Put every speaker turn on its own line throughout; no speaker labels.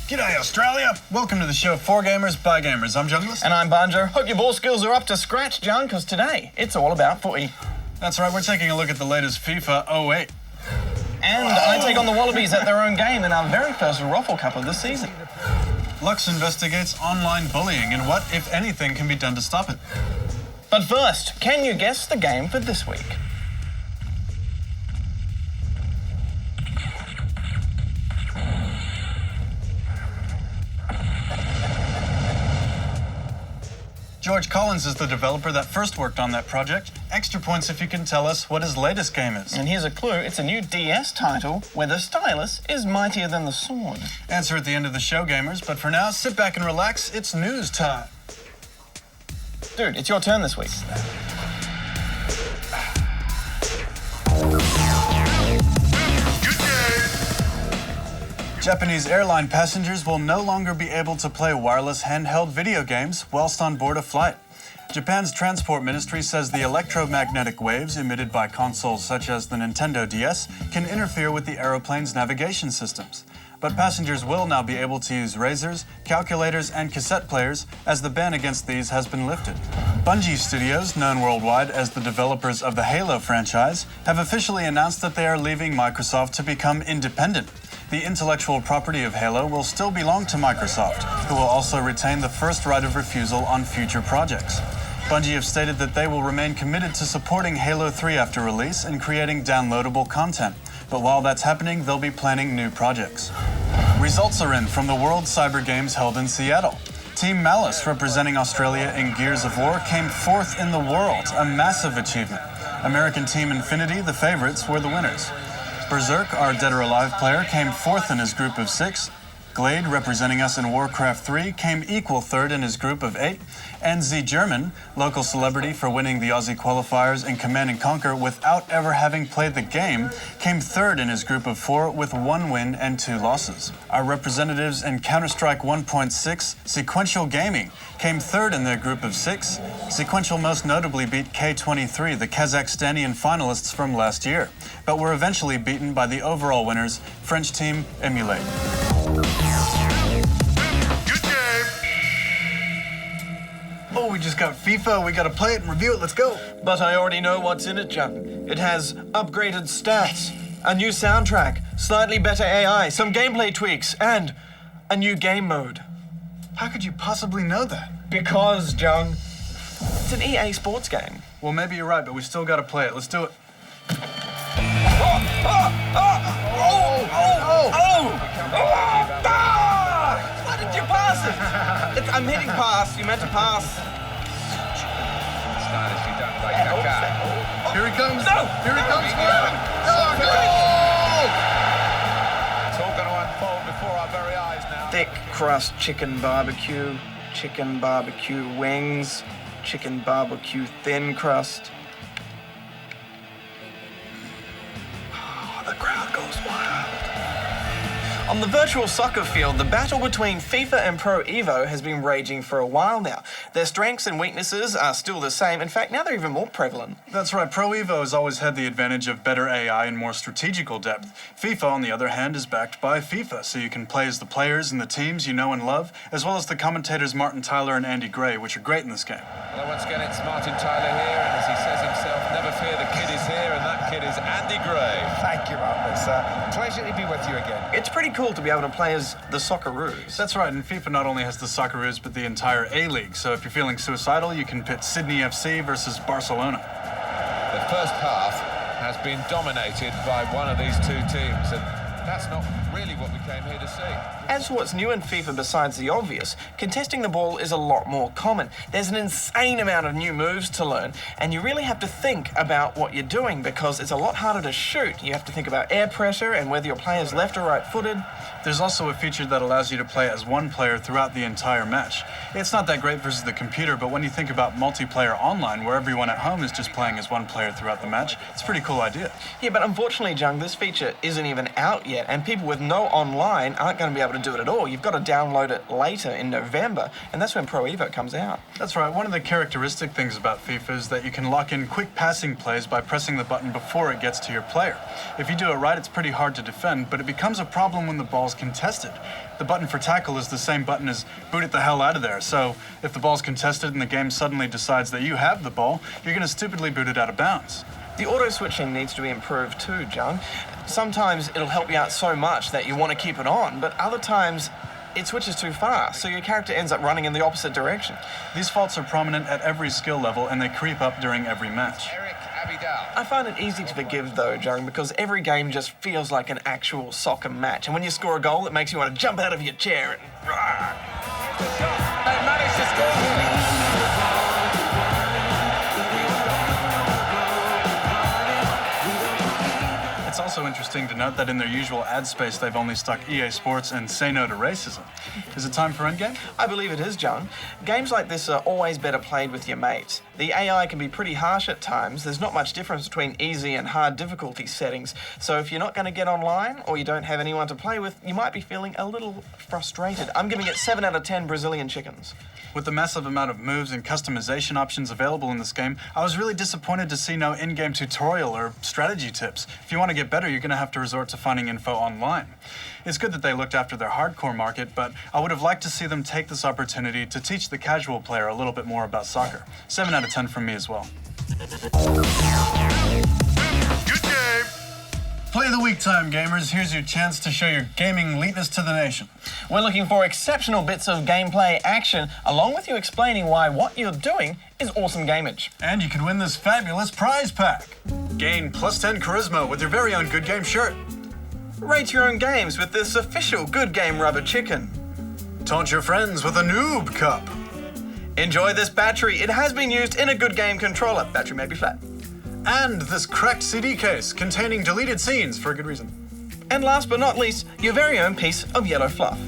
G'day, Australia. Welcome to the show For Gamers, By Gamers. I'm Junglist.
And I'm Banjo. Hope your ball skills are up to scratch, Jung, because today it's all about footy.
That's right, we're taking a look at the latest FIFA 08.
And I take on the Wallabies at their own game in our very first Raffle Cup of the season.
Lux investigates online bullying and what, if anything, can be done to stop it.
But first, can you guess the game for this week?
George Collins is the developer that first worked on that project. Extra points if you can tell us what his latest game is.
And here's a clue. It's a new DS title where the stylus is mightier than the sword.
Answer at the end of the show, gamers. But for now, sit back and relax. It's news time.
Dude, it's your turn this week.
Japanese airline passengers will no longer be able to play wireless handheld video games whilst on board a flight. Japan's transport ministry says the electromagnetic waves emitted by consoles such as the Nintendo DS can interfere with the aeroplane's navigation systems. But passengers will now be able to use razors, calculators, and cassette players as the ban against these has been lifted. Bungie Studios, known worldwide as the developers of the Halo franchise, have officially announced that they are leaving Microsoft to become independent. The intellectual property of Halo will still belong to Microsoft, who will also retain the first right of refusal on future projects. Bungie have stated that they will remain committed to supporting Halo 3 after release and creating downloadable content. But while that's happening, they'll be planning new projects. Results are in from the World Cyber Games held in Seattle. Team Malice, representing Australia in Gears of War, came fourth in the world, a massive achievement. American Team Infinity, the favorites, were the winners. Berserk, our Dead or Alive player, came fourth in his group of 6. Glade, representing us in Warcraft 3, came equal third in his group of 8. And Z German, local celebrity for winning the Aussie qualifiers in Command & Conquer without ever having played the game, came third in his group of 4 with 1 win and 2 losses. Our representatives in Counter-Strike 1.6, Sequential Gaming, came third in their group of 6. Sequential most notably beat K23, the Kazakhstanian finalists from last year, but were eventually beaten by the overall winners, French team Emulate.
Good game.
Oh, we just got FIFA. We gotta play it and review it. Let's go.
But I already know what's in it, Jung. It has upgraded stats, a new soundtrack, slightly better AI, some gameplay tweaks, and a new game mode.
How could you possibly know that?
Because, Jung, it's an EA sports game.
Well, maybe you're right, but we still gotta play it. Let's do it.
Why did you pass it? I'm hitting pass. You meant to pass.
Stylishly done by Kaka.
Here he comes.
No!
Here he comes.
Oh, it's all going to unfold before our very eyes now.
Thick crust chicken barbecue wings, chicken barbecue thin crust. Oh, the crowd goes wild. On the virtual soccer field, the battle between FIFA and Pro Evo has been raging for a while now. Their strengths and weaknesses are still the same. In fact, now they're even more prevalent.
That's right. Pro Evo has always had the advantage of better AI and more strategical depth. FIFA, on the other hand, is backed by FIFA, so you can play as the players and the teams you know and love, as well as the commentators Martin Tyler and Andy Gray, which are great in this game.
Well, once again, it's Martin Tyler here, and as he says himself, never fear, the kid is here, and that kid is Andy Gray.
Thank you, Martin. It's a pleasure to be with you again.
It's pretty cool to be able to play as the Socceroos.
That's right, and FIFA not only has the Socceroos, but the entire A-League. So if you're feeling suicidal, you can pit Sydney FC versus Barcelona.
The first half has been dominated by one of these two teams, and that's not really what we came here to see.
As for what's new in FIFA besides the obvious, contesting the ball is a lot more common. There's an insane amount of new moves to learn, and you really have to think about what you're doing because it's a lot harder to shoot. You have to think about air pressure and whether your player's left or right-footed.
There's also a feature that allows you to play as one player throughout the entire match. It's not that great versus the computer, but when you think about multiplayer online, where everyone at home is just playing as one player throughout the match, it's a pretty cool idea.
Yeah, but unfortunately, Jung, this feature isn't even out yet, and people with no online aren't going to be able to to do it at all. You've got to download it later in November, and that's when Pro Evo comes out.
That's right. One of the characteristic things about FIFA is that you can lock in quick passing plays by pressing the button before it gets to your player. If you do it right, it's pretty hard to defend, but it becomes a problem when the ball's contested. The button for tackle is the same button as boot it the hell out of there, so if the ball's contested and the game suddenly decides that you have the ball, you're going to stupidly boot it out of bounds.
The auto-switching needs to be improved too, John. Sometimes it'll help you out so much that you want to keep it on, but other times it switches too fast, so your character ends up running in the opposite direction.
These faults are prominent at every skill level, and they creep up during every match.
I find it easy to forgive though, John, because every game just feels like an actual soccer match, and when you score a goal, it makes you want to jump out of your chair and...
They managed to score.
It's also interesting to note that in their usual ad space, they've only stuck EA Sports and Say No to Racism. Is it time for Endgame?
I believe it is, John. Games like this are always better played with your mates. The AI can be pretty harsh at times. There's not much difference between easy and hard difficulty settings. So if you're not going to get online or you don't have anyone to play with, you might be feeling a little frustrated. I'm giving it 7 out of 10 Brazilian chickens.
With the massive amount of moves and customization options available in this game, I was really disappointed to see no in-game tutorial or strategy tips. If you want to get better, you're going to have to resort to finding info online. It's good that they looked after their hardcore market, but I would have liked to see them take this opportunity to teach the casual player a little bit more about soccer. 7 out of 10 from me as well.
Good game.
Play of the week time, gamers. Here's your chance to show your gaming eliteness to the nation.
We're looking for exceptional bits of gameplay action, along with you explaining why what you're doing is awesome gameage.
And you can win this fabulous prize pack. Gain plus 10 charisma with your very own Good Game shirt.
Rate your own games with this official Good Game rubber chicken.
Taunt your friends with a noob cup.
Enjoy this battery. It has been used in a Good Game controller. Battery may be flat.
And this cracked CD case containing deleted scenes for a good reason.
And last but not least, your very own piece of yellow fluff.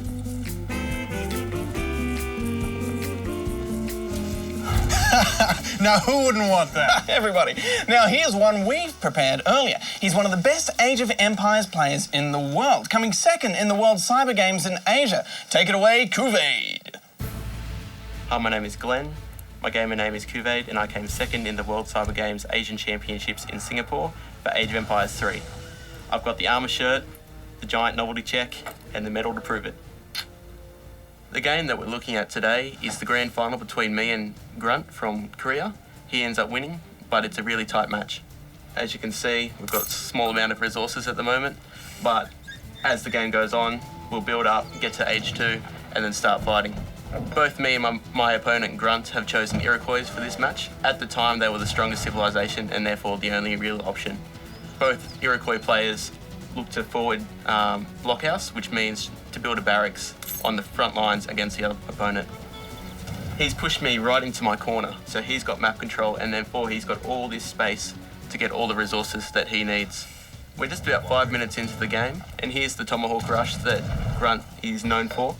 Now, who wouldn't want that?
Everybody. Now, here's one we've prepared earlier. He's one of the best Age of Empires players in the world, coming second in the World Cyber Games in Asia. Take it away, Kuvade.
Hi, my name is Glenn. My gamer name is Kuvade, and I came second in the World Cyber Games Asian Championships in Singapore for Age of Empires 3. I've got the armor shirt, the giant novelty check, and the medal to prove it. The game that we're looking at today is the grand final between me and Grunt from Korea. He ends up winning, but it's a really tight match. As you can see, we've got a small amount of resources at the moment, but as the game goes on, we'll build up, get to Age 2, and then start fighting. Both me and my opponent Grunt have chosen Iroquois for this match. At the time, they were the strongest civilization and therefore the only real option. Both Iroquois players look to forward blockhouse, which means to build a barracks on the front lines against the other opponent. He's pushed me right into my corner, so he's got map control, and therefore he's got all this space to get all the resources that he needs. We're just about 5 minutes into the game, and here's the tomahawk rush that Grunt is known for.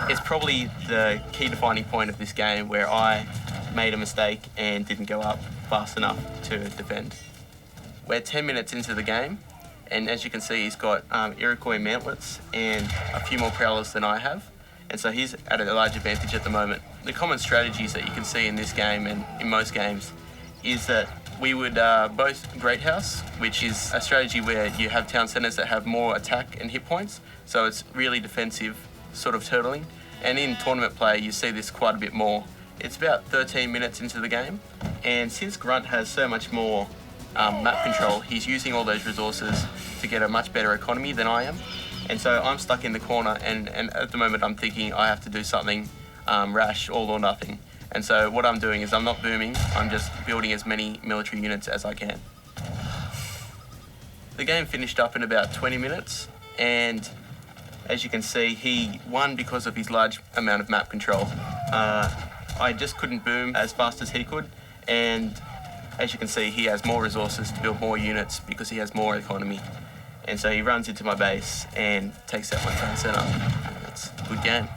It's probably the key defining point of this game where I made a mistake and didn't go up fast enough to defend. We're 10 minutes into the game, and as you can see, he's got Iroquois mantlets and a few more prowlers than I have, and so he's at a large advantage at the moment. The common strategies that you can see in this game and in most games is that we would both Great House, which is a strategy where you have town centres that have more attack and hit points, so it's really defensive sort of turtling. And in tournament play, you see this quite a bit more. It's about 13 minutes into the game, and since Grunt has so much more map control, he's using all those resources to get a much better economy than I am. And so I'm stuck in the corner, and at the moment I'm thinking I have to do something rash, all or nothing. And so what I'm doing is I'm not booming, I'm just building as many military units as I can. The game finished up in about 20 minutes, and as you can see, he won because of his large amount of map control. I just couldn't boom as fast as he could, and as you can see, he has more resources to build more units because he has more economy. And so he runs into my base and takes out my town centre. It's a good game.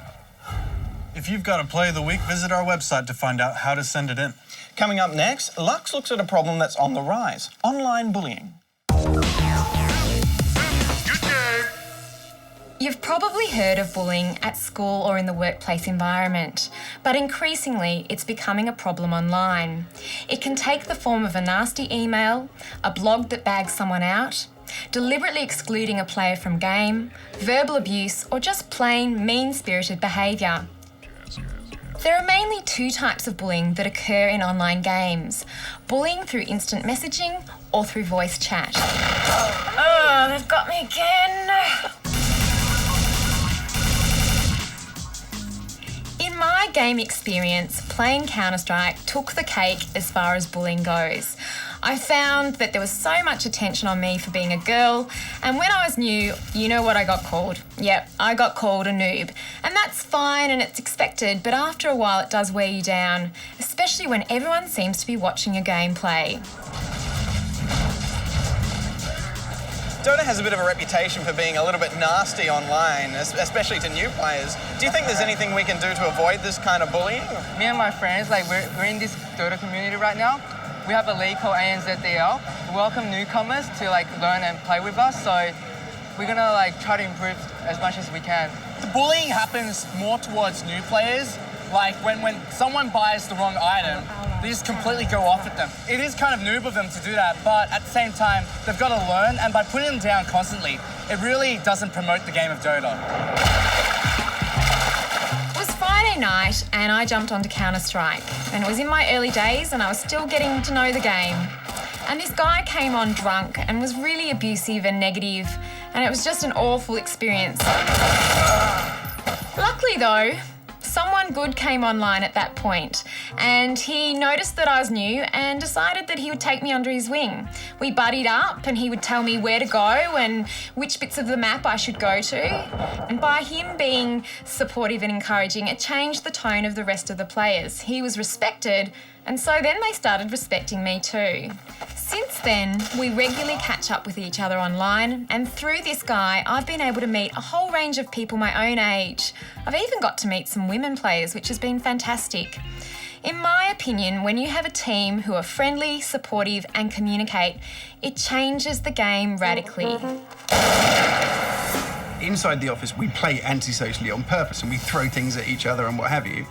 If you've got a play of the week, visit our website to find out how to send it in.
Coming up next, Lux looks at a problem that's on the rise: online bullying.
Good game.
You've probably heard of bullying at school or in the workplace environment, but increasingly it's becoming a problem online. It can take the form of a nasty email, a blog that bags someone out, deliberately excluding a player from game, verbal abuse, or just plain mean-spirited behaviour. There are mainly two types of bullying that occur in online games: bullying through instant messaging or through voice chat. Oh, they've got me again. In my game experience, playing Counter-Strike took the cake as far as bullying goes. I found that there was so much attention on me for being a girl, and when I was new, you know what I got called? Yep, I got called a noob. And that's fine and it's expected, but after a while it does wear you down, especially when everyone seems to be watching your gameplay.
Dota has a bit of a reputation for being a little bit nasty online, especially to new players. Do you think there's anything we can do to avoid this kind of bullying?
Me and my friends, we're in this Dota community right now. We have a league called ANZDL. We welcome newcomers to learn and play with us, so we're gonna try to improve as much as we can.
The bullying happens more towards new players. Like when someone buys the wrong item, they just completely go off at them. It is kind of noob of them to do that, but at the same time, they've got to learn, and by putting them down constantly, it really doesn't promote the game of Dota.
It was Friday night and I jumped onto Counter-Strike, and it was in my early days and I was still getting to know the game. And this guy came on drunk and was really abusive and negative, and it was just an awful experience. Luckily though, someone good came online at that point, and he noticed that I was new and decided that he would take me under his wing. We buddied up and he would tell me where to go and which bits of the map I should go to. And by him being supportive and encouraging, it changed the tone of the rest of the players. He was respected, and so then they started respecting me too. Since then, we regularly catch up with each other online, and through this guy, I've been able to meet a whole range of people my own age. I've even got to meet some women players, which has been fantastic. In my opinion, when you have a team who are friendly, supportive, and communicate, it changes the game radically.
Inside the office, we play antisocially on purpose, and we throw things at each other and what have you.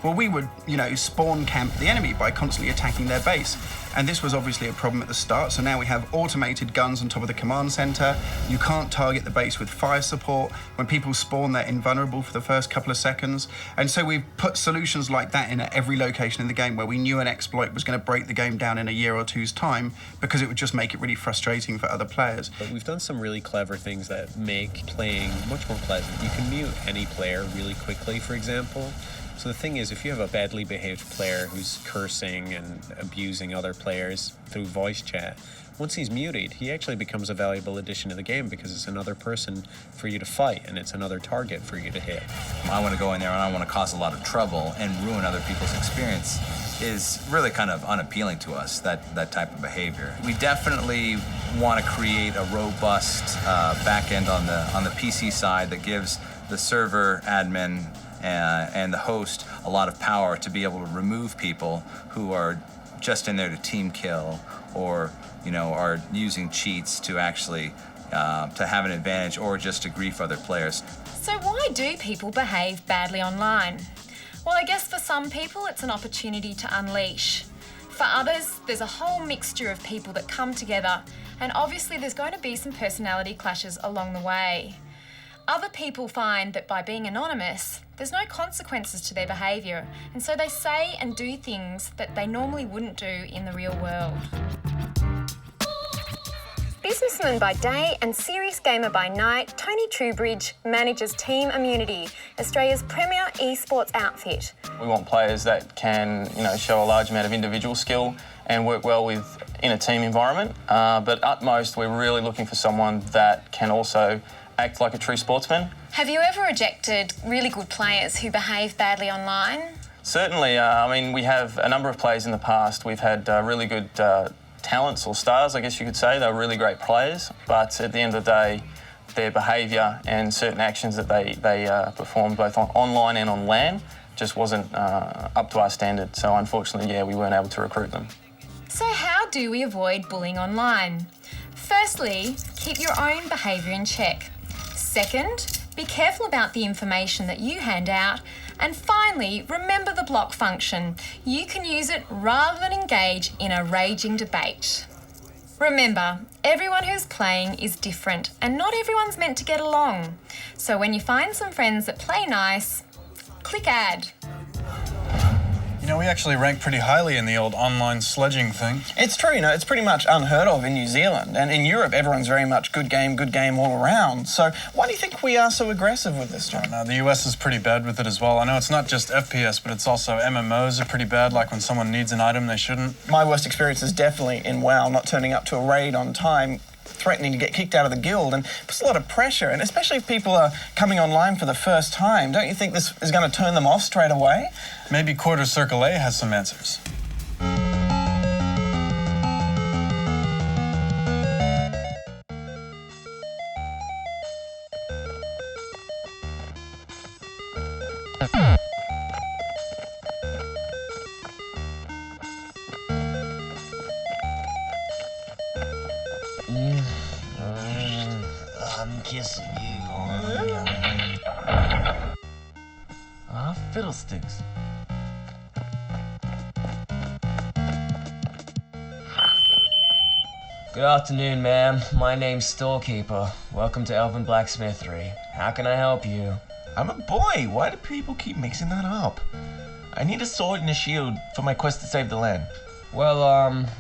Well, we would, spawn camp the enemy by constantly attacking their base. And this was obviously a problem at the start, so now we have automated guns on top of the command center. You can't target the base with fire support. When people spawn, they're invulnerable for the first couple of seconds. And so we've put solutions like that in at every location in the game where we knew an exploit was going to break the game down in a year or two's time, because it would just make it really frustrating for other players.
But we've done some really clever things that make playing much more pleasant. You can mute any player really quickly, for example. So the thing is, if you have a badly behaved player who's cursing and abusing other players through voice chat, once he's muted, he actually becomes a valuable addition to the game because it's another person for you to fight and it's another target for you to hit.
I want to go in there and I want to cause a lot of trouble and ruin other people's experience is really kind of unappealing to us, that type of behavior. We definitely want to create a robust back end on the PC side that gives the server admin and the host a lot of power to be able to remove people who are just in there to team kill or are using cheats to actually to have an advantage or just to grief other players.
So why do people behave badly online? Well, I guess for some people it's an opportunity to unleash. For others, there's a whole mixture of people that come together, and obviously there's going to be some personality clashes along the way. Other people find that by being anonymous, there's no consequences to their behaviour, and so they say and do things that they normally wouldn't do in the real world. Businessman by day and serious gamer by night, Tony Truebridge manages Team Immunity, Australia's premier esports outfit.
We want players that can, show a large amount of individual skill and work well in a team environment, but at most we're really looking for someone that can also act like a true sportsman.
Have you ever rejected really good players who behave badly online?
Certainly. We have a number of players in the past. We've had really good talents or stars, I guess you could say. They're really great players, but at the end of the day, their behaviour and certain actions that they performed both online and on LAN just wasn't up to our standard. So unfortunately, we weren't able to recruit them.
So how do we avoid bullying online? Firstly, keep your own behaviour in check. Second, Be careful about the information that you hand out. And finally, remember the block function. You can use it rather than engage in a raging debate. Remember, everyone who's playing is different and not everyone's meant to get along. So when you find some friends that play nice, click add.
You know, we actually rank pretty highly in the old online sledging thing.
It's true, you know, it's pretty much unheard of in New Zealand. And in Europe, everyone's very much good game all around. So why do you think we are so aggressive with this, John?
The US is pretty bad with it as well. I know it's not just FPS, but it's also MMOs are pretty bad, like when someone needs an item they shouldn't.
My worst experience is definitely in WoW, not turning up to a raid on time, threatening to get kicked out of the guild, and puts a lot of pressure. And especially if people are coming online for the first time, don't you think this is going to turn them off straight away?
Maybe Quarter Circle A has some answers.
I'm kissing you. Fiddlesticks. Good afternoon, ma'am. My name's Storekeeper. Welcome to Elven Blacksmithery. How can I help you?
I'm a boy. Why do people keep mixing that up? I need a sword and a shield for my quest to save the land.
Well,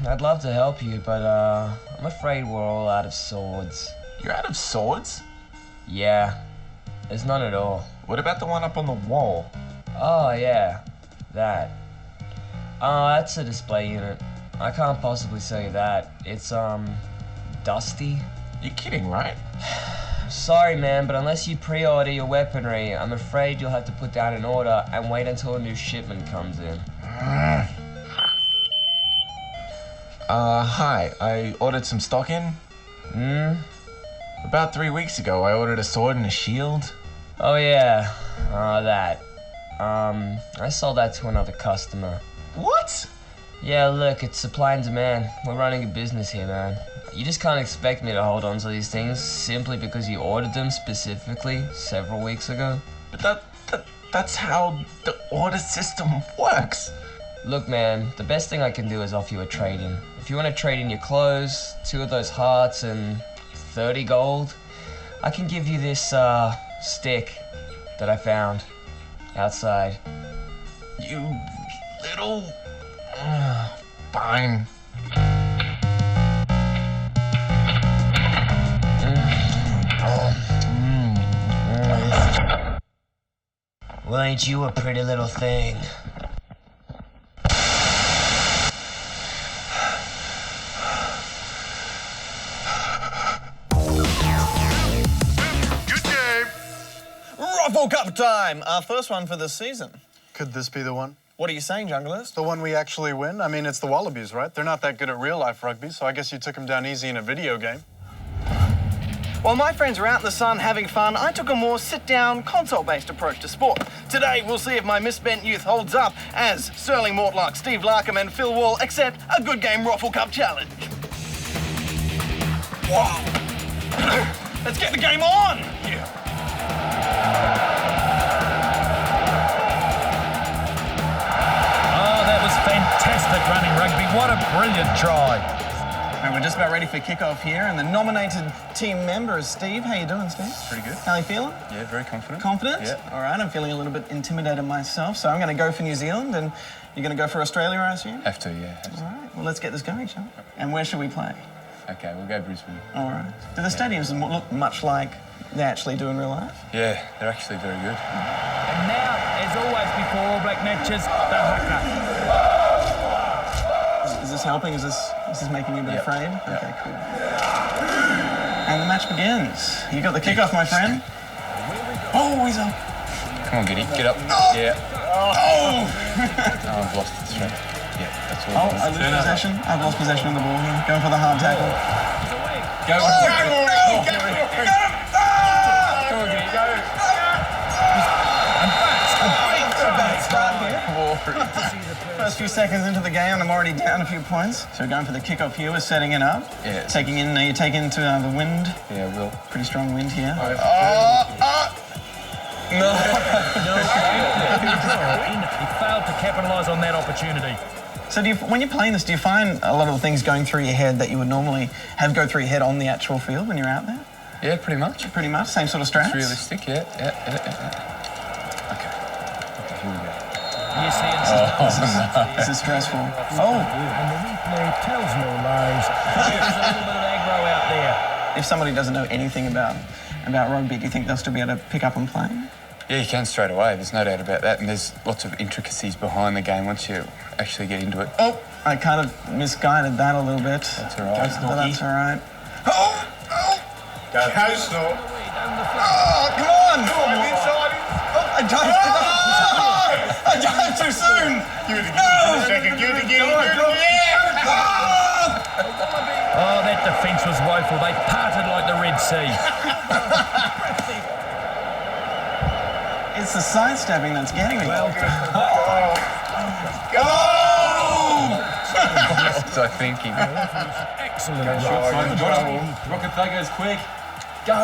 I'd love to help you, but, I'm afraid we're all out of swords.
You're out of swords?
Yeah. There's none at all.
What about the one up on the wall?
Oh, yeah. That. Oh, that's a display unit. I can't possibly sell you that. It's, dusty.
You're kidding, right?
Sorry, man, but unless you pre-order your weaponry, I'm afraid you'll have to put down an order and wait until a new shipment comes in.
Hi. I ordered some stock in. About 3 weeks ago, I ordered a sword and a shield.
Oh, yeah. That. I sold that to another customer.
What?
Yeah, look, it's supply and demand. We're running a business here, man. You just can't expect me to hold on to these things simply because you ordered them specifically several weeks ago.
But that's how the order system works.
Look, man, the best thing I can do is offer you a trade-in. If you want to trade in your clothes, 2 of those hearts, and 30 gold, I can give you this, stick that I found outside.
You little... Fine.
Well, ain't you a pretty little thing?
Good game.
Raffle Cup time! Our first one for this season.
Could this be the one?
What are you saying, Junglist?
The one we actually win? I mean, it's the Wallabies, right? They're not that good at real-life rugby, so I guess you took them down easy in a video game.
While my friends were out in the sun having fun, I took a more sit-down, console-based approach to sport. Today, we'll see if my misspent youth holds up as Sterling Mortlock, Steve Larkham and Phil Wall accept a good game Raffle Cup challenge. Wow! Let's get the game on! Yeah.
Fantastic running rugby. What a brilliant try.
And we're just about ready for kickoff here, and the nominated team member is Steve. How you doing, Steve?
Pretty good.
How are you feeling?
Yeah, very confident.
Confident?
Yeah.
All right, I'm feeling a little bit intimidated myself, so I'm going to go for New Zealand, and you're going to go for Australia, I assume?
Have to, yeah.
All right, well, let's get this going, shall we? And where should we play?
Okay, we'll go Brisbane.
All right. Do the stadiums look much like they actually do in real life?
Yeah, they're actually very good.
And now, as always before All Black matches, the haka.
Is this helping? Is this making you a bit afraid? Okay, cool. And the match begins. You got the kickoff, my friend. Oh, he's up.
Come on, Giddy, get up.
Oh.
Yeah.
Oh!
I've lost the thread. Yeah, that's all.
I lose possession. I've lost possession of the ball here. Going for the hard tackle.
Go.
Get him!
Come on, Giddy, go.
First few seconds into the game, and I'm already down a few points. So we're going for the kickoff here. We're setting it up.
Yeah.
Taking in, you taking into the wind.
Yeah, we'll.
Pretty strong wind here.
No. He failed to capitalise on that opportunity.
So when you're playing this, do you find a lot of the things going through your head that you would normally have go through your head on the actual field when you're out there?
Yeah, pretty much.
Pretty much, same sort of strats?
It's realistic, yeah. Okay, here we go.
Yes,
This is stressful.
And the replay tells no lies. There's a little bit of aggro out there.
If somebody doesn't know anything about rugby, do you think they'll still be able to pick up and play?
Yeah, you can straight away. There's no doubt about that. And there's lots of intricacies behind the game once you actually get into it.
Oh, I kind of misguided that a little bit.
That's all right.
But that's all right.
Go Snort.
Oh, come on! I dived too soon!
Give it again. Second. Give it again.
Oh, that defence was woeful. They parted like the Red Sea.
It's the sidestepping that's getting me.
Go! So thinking.
Excellent.
Rocket goes quick.
Go!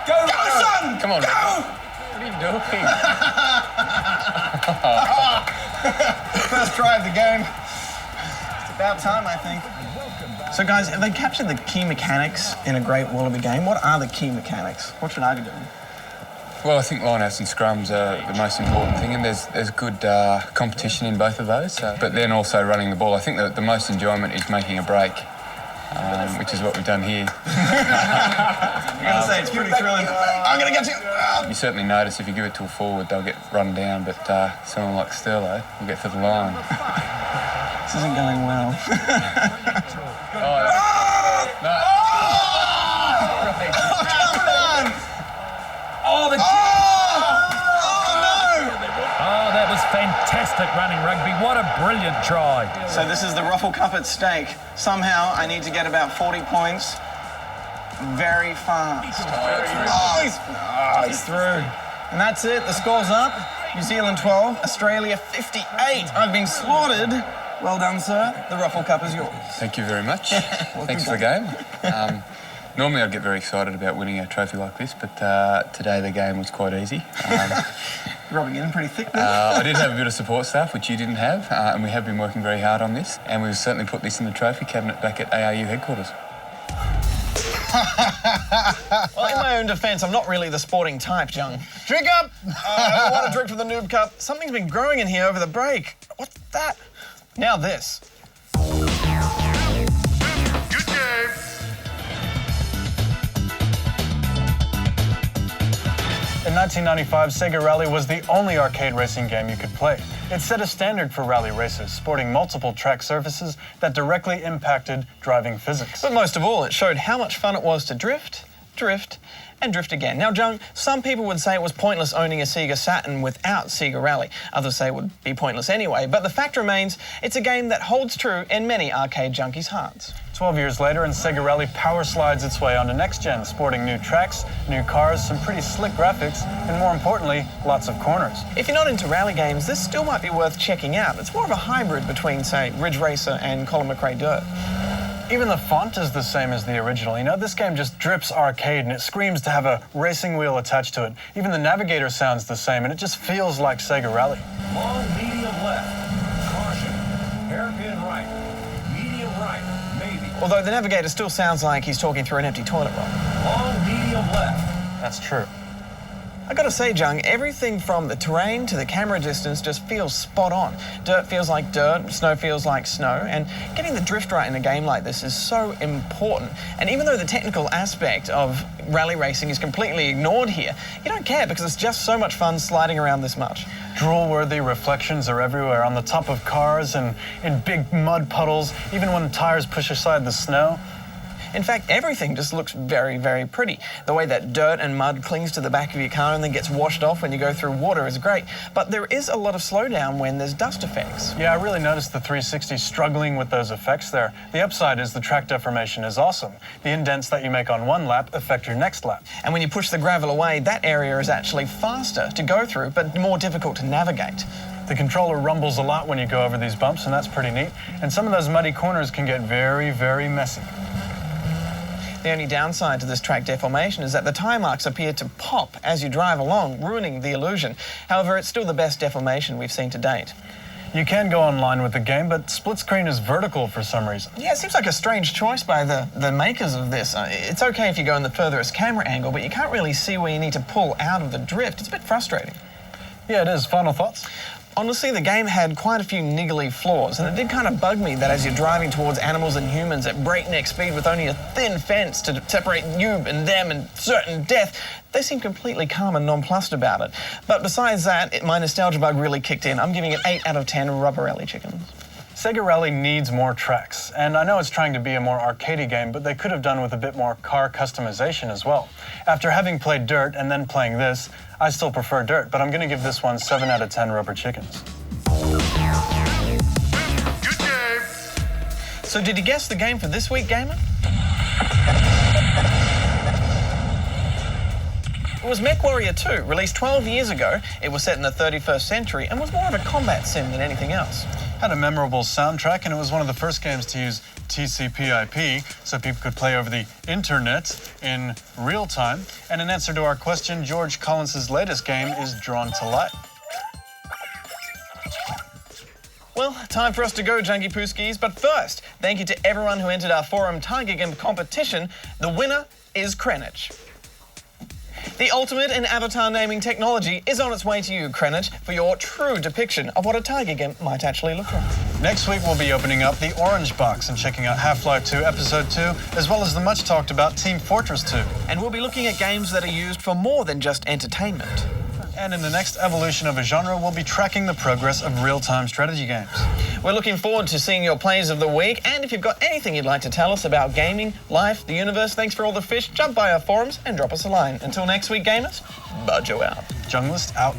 Go, son!
Come on.
Go!
What are you doing?
First try of the game. It's about time, I think. So, guys, if they captured the key mechanics in a great Wallaby game, what are the key mechanics? What should I be doing?
Well, I think lineouts and scrums are the most important thing, and there's good competition in both of those. But then also running the ball. I think that the most enjoyment is making a break, which is what we've done here.
I'm going to say it's pretty thrilling. I'm going to get you.
You certainly notice if you give it to a forward, they'll get run down, but someone like Sterlo will get to the line.
This isn't going well.
That was fantastic running rugby. What a brilliant try.
So this is the Raffle Cup at stake. Somehow I need to get about 40 points very fast. He's through. And that's it. The score's up. New Zealand 12, Australia 58. I've been slaughtered. Well done, sir. The Raffle Cup is yours.
Thank you very much. Thanks for the game. Normally I'd get very excited about winning a trophy like this, but today the game was quite easy.
Rubbing in pretty thick there.
I did have a bit of support staff, which you didn't have, and we have been working very hard on this, and we've certainly put this in the trophy cabinet back at ARU headquarters.
Well, in my own defence, I'm not really the sporting type, Jung. Drink up! I want a drink from the Noob Cup. Something's been growing in here over the break. What's that? Now this.
Good game.
In 1995, Sega Rally was the only arcade racing game you could play. It set a standard for rally races, sporting multiple track surfaces that directly impacted driving physics.
But most of all, it showed how much fun it was to drift, and drift again. Now, Jung, some people would say it was pointless owning a Sega Saturn without Sega Rally. Others say it would be pointless anyway. But the fact remains, it's a game that holds true in many arcade junkies' hearts.
12 years later, and Sega Rally power slides its way onto next gen, sporting new tracks, new cars, some pretty slick graphics, and more importantly, lots of corners.
If you're not into rally games, this still might be worth checking out. It's more of a hybrid between, say, Ridge Racer and Colin McRae Dirt.
Even the font is the same as the original. You know, this game just drips arcade and it screams to have a racing wheel attached to it. Even the navigator sounds the same and it just feels like Sega Rally.
Long, medium left. Caution. Hairpin right. Medium right. Maybe.
Although the navigator still sounds like he's talking through an empty toilet roll.
Long, medium left.
That's true.
I gotta say, Jung, everything from the terrain to the camera distance just feels spot on. Dirt feels like dirt, snow feels like snow, and getting the drift right in a game like this is so important. And even though the technical aspect of rally racing is completely ignored here, you don't care because it's just so much fun sliding around this much.
Drool-worthy reflections are everywhere, on the top of cars and in big mud puddles, even when the tires push aside the snow.
In fact, everything just looks very, very pretty. The way that dirt and mud clings to the back of your car and then gets washed off when you go through water is great. But there is a lot of slowdown when there's dust effects.
Yeah, I really noticed the 360 struggling with those effects there. The upside is the track deformation is awesome. The indents that you make on one lap affect your next lap.
And when you push the gravel away, that area is actually faster to go through, but more difficult to navigate.
The controller rumbles a lot when you go over these bumps, and that's pretty neat. And some of those muddy corners can get very, very messy.
The only downside to this track deformation is that the tyre marks appear to pop as you drive along, ruining the illusion. However, it's still the best deformation we've seen to date.
You can go online with the game, but split screen is vertical for some reason.
Yeah, it seems like a strange choice by the makers of this. It's okay if you go in the furthest camera angle, but you can't really see where you need to pull out of the drift. It's a bit frustrating.
Yeah, it is. Final thoughts?
Honestly, the game had quite a few niggly flaws, and it did kind of bug me that as you're driving towards animals and humans at breakneck speed with only a thin fence to separate you and them and certain death, they seem completely calm and nonplussed about it. But besides that, my nostalgia bug really kicked in. I'm giving it 8 out of 10 rubber rally chickens.
Sega Rally needs more tracks, and I know it's trying to be a more arcadey game, but they could have done with a bit more car customization as well. After having played Dirt and then playing this, I still prefer Dirt, but I'm going to give this one 7 out of 10 rubber chickens.
Good game.
So did you guess the game for this week, gamer? It was MechWarrior 2, released 12 years ago. It was set in the 31st century and was more of a combat sim than anything else.
Had a memorable soundtrack, and it was one of the first games to use TCP/IP, so people could play over the internet in real time. And in answer to our question, George Collins' latest game is Drawn to Light.
Well, time for us to go, Junkie Pooskies. But first, thank you to everyone who entered our forum Tiger Game competition. The winner is Krenich. The ultimate in avatar naming technology is on its way to you, Krenich, for your true depiction of what a Tiger Game might actually look like.
Next week, we'll be opening up the Orange Box and checking out Half-Life 2 Episode 2, as well as the much-talked-about Team Fortress 2.
And we'll be looking at games that are used for more than just entertainment.
And in the next evolution of a genre, we'll be tracking the progress of real-time strategy games.
We're looking forward to seeing your plays of the week, and if you've got anything you'd like to tell us about gaming, life, the universe, thanks for all the fish, jump by our forums and drop us a line. Until next week, gamers, Bajo out.
Junglist out.